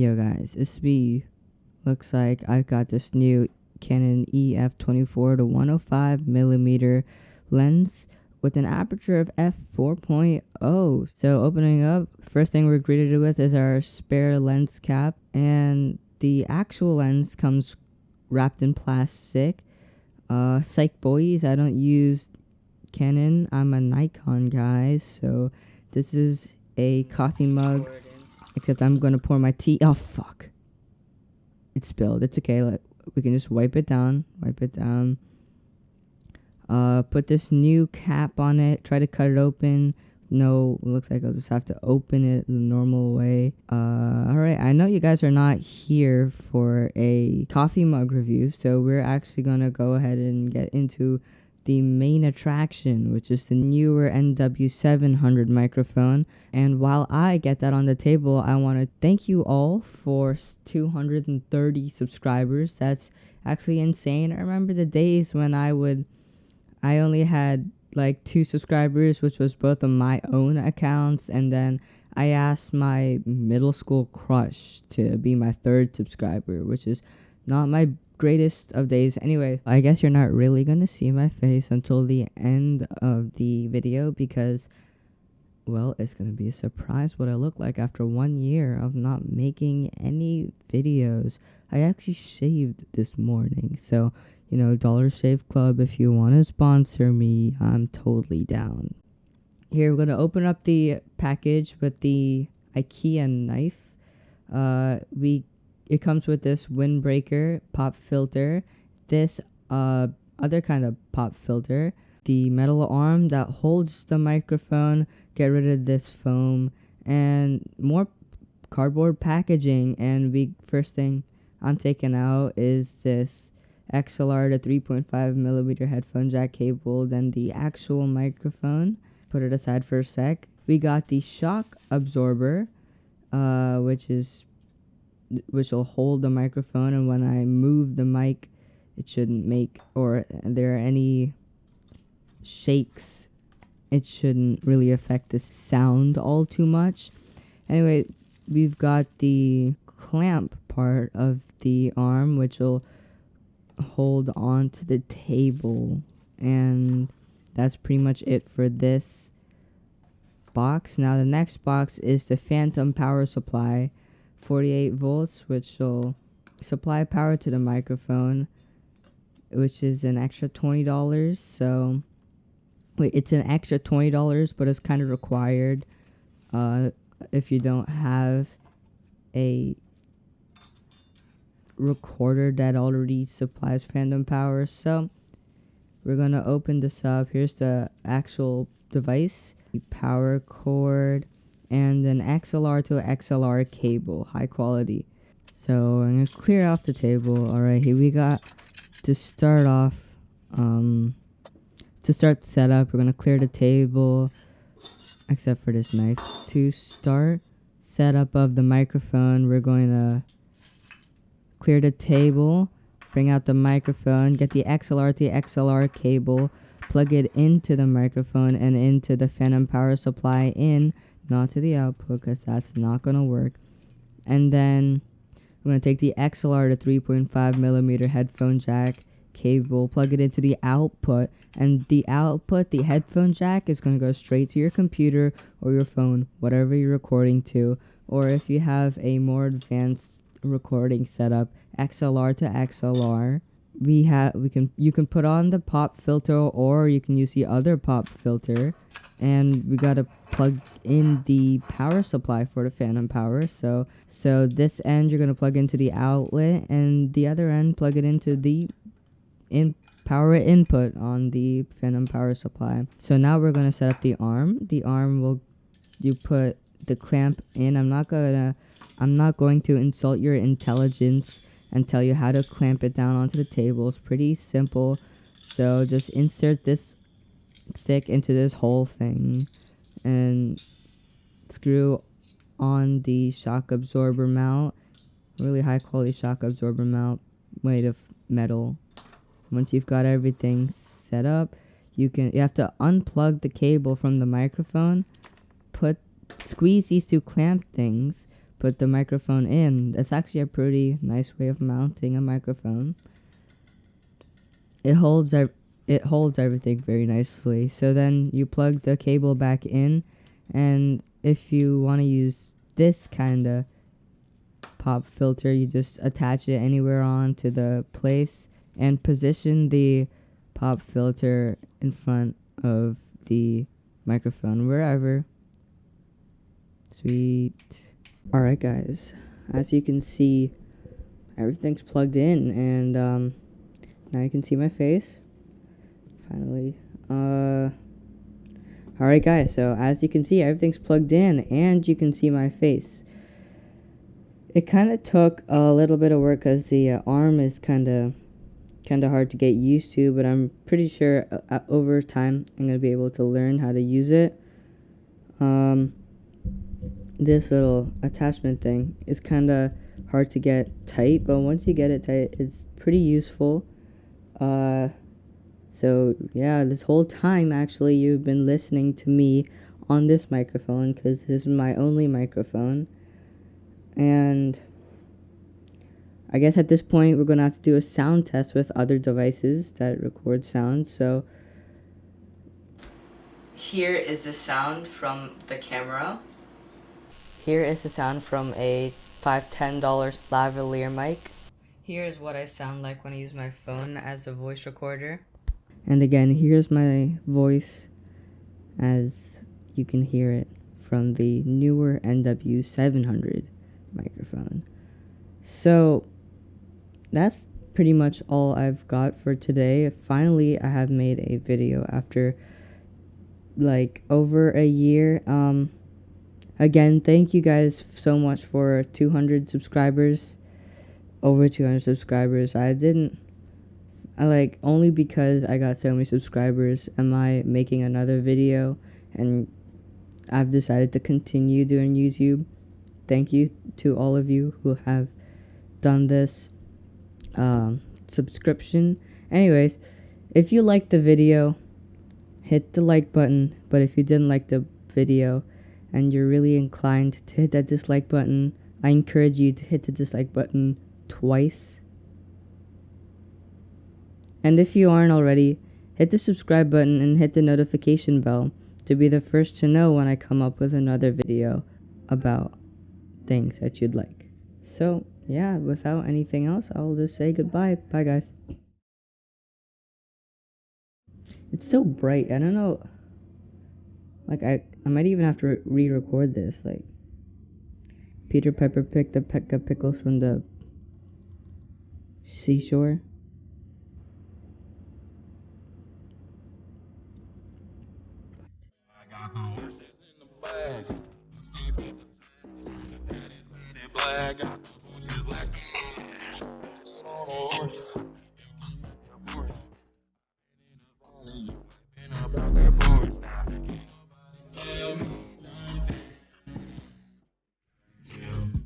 Yo guys, it's me. Looks like I got this new Canon EF24 to 105 millimeter lens with an aperture of f4.0. So opening up, first thing we're greeted with is our spare lens cap, and the actual lens comes wrapped in plastic. Psych boys, I don't use Canon, I'm a Nikon guy, so this is a coffee mug. Except I'm gonna pour my tea. Oh fuck! It spilled. It's okay. We can just wipe it down. Put this new cap on it. Try to cut it open. No, looks like I'll just have to open it the normal way. Alright, I know you guys are not here for a coffee mug review, so we're actually gonna go ahead and get into the main attraction, which is the Neewer NW-700 microphone. And while I get that on the table, I want to thank you all for 230 subscribers. That's actually insane. I remember the days when I only had like 2 subscribers, which was both on my own accounts, and then I asked my middle school crush to be my 3rd subscriber, which is not my greatest of days. Anyway, I guess you're not really gonna see my face until the end of the video because, well, it's gonna be a surprise what I look like after 1 year of not making any videos. I actually shaved this morning, so Dollar Shave Club, if you want to sponsor me, I'm totally down. Here, we're gonna open up the package with the IKEA knife. It comes with this windbreaker pop filter, this other kind of pop filter, the metal arm that holds the microphone, get rid of this foam, and more cardboard packaging. And first thing I'm taking out is this XLR to 3.5 millimeter headphone jack cable, then the actual microphone. Put it aside for a sec. We got the shock absorber, which will hold the microphone, and when I move the mic, it shouldn't make, or there are any shakes, it shouldn't really affect the sound all too much. Anyway, we've got the clamp part of the arm, which will hold on to the table, and that's pretty much it for this box. Now the next box is the phantom power supply, 48 volts, which will supply power to the microphone, which is an extra $20. So wait, it's an extra $20, but it's kind of required if you don't have a recorder that already supplies phantom power. So we're gonna open this up. Here's the actual device, the power cord, and an XLR to XLR cable, high quality. So I'm gonna clear off the table. Alright, here we got, to start off, to start the setup, we're gonna clear the table, except for this knife. To start setup of the microphone, we're going to clear the table, bring out the microphone, get the XLR to XLR cable, plug it into the microphone and into the phantom power supply in, not to the output because that's not going to work. And then I'm going to take the XLR to 3.5 millimeter headphone jack cable, plug it into the output, and the output, the headphone jack, is going to go straight to your computer or your phone, whatever you're recording to. Or if you have a more advanced recording setup, XLR to XLR, you can put on the pop filter, or you can use the other pop filter. And we gotta plug in the power supply for the phantom power. So this end you're gonna plug into the outlet, and the other end plug it into the power input on the phantom power supply. So now we're gonna set up the arm. The arm you put the clamp in. I'm not going to insult your intelligence and tell you how to clamp it down onto the table. It's pretty simple. So just insert this stick into this whole thing and screw on the shock absorber mount. Really high quality shock absorber mount made of metal. Once you've got everything set up, you have to unplug the cable from the microphone, squeeze these 2 clamp things, put the microphone in. That's actually a pretty nice way of mounting a microphone. It holds everything very nicely. So then you plug the cable back in, and if you want to use this kind of pop filter, you just attach it anywhere onto the place and position the pop filter in front of the microphone, wherever. Sweet. Alright guys, as you can see, everything's plugged in, and now you can see my face finally. Alright guys, so as you can see, everything's plugged in and you can see my face. It kind of took a little bit of work because the arm is kind of hard to get used to, but I'm pretty sure over time I'm going to be able to learn how to use it. This little attachment thing is kind of hard to get tight, but once you get it tight, it's pretty useful. So yeah, this whole time actually you've been listening to me on this microphone, because this is my only microphone. And I guess at this point we're gonna have to do a sound test with other devices that record sound. So here is the sound from the camera. Here is the sound from a $10 lavalier mic. Here is what I sound like when I use my phone as a voice recorder. And again, here's my voice as you can hear it from the Neewer NW-700 microphone. So that's pretty much all I've got for today. Finally, I have made a video after like over a year. Again, thank you guys so much for 200 subscribers. Over 200 subscribers. Only because I got so many subscribers am I making another video, and I've decided to continue doing YouTube. Thank you to all of you who have done this subscription. Anyways, if you liked the video, hit the like button, but if you didn't like the video and you're really inclined to hit that dislike button, I encourage you to hit the dislike button twice. And if you aren't already, hit the subscribe button and hit the notification bell to be the first to know when I come up with another video about things that you'd like. So yeah, without anything else, I'll just say goodbye. Bye guys. It's so bright. I don't know. Like I might even have to re-record this. Like Peter Pepper picked a peck of pickles from the seashore. I got the horses in the bag. Black, got the horses black. Get on a horse.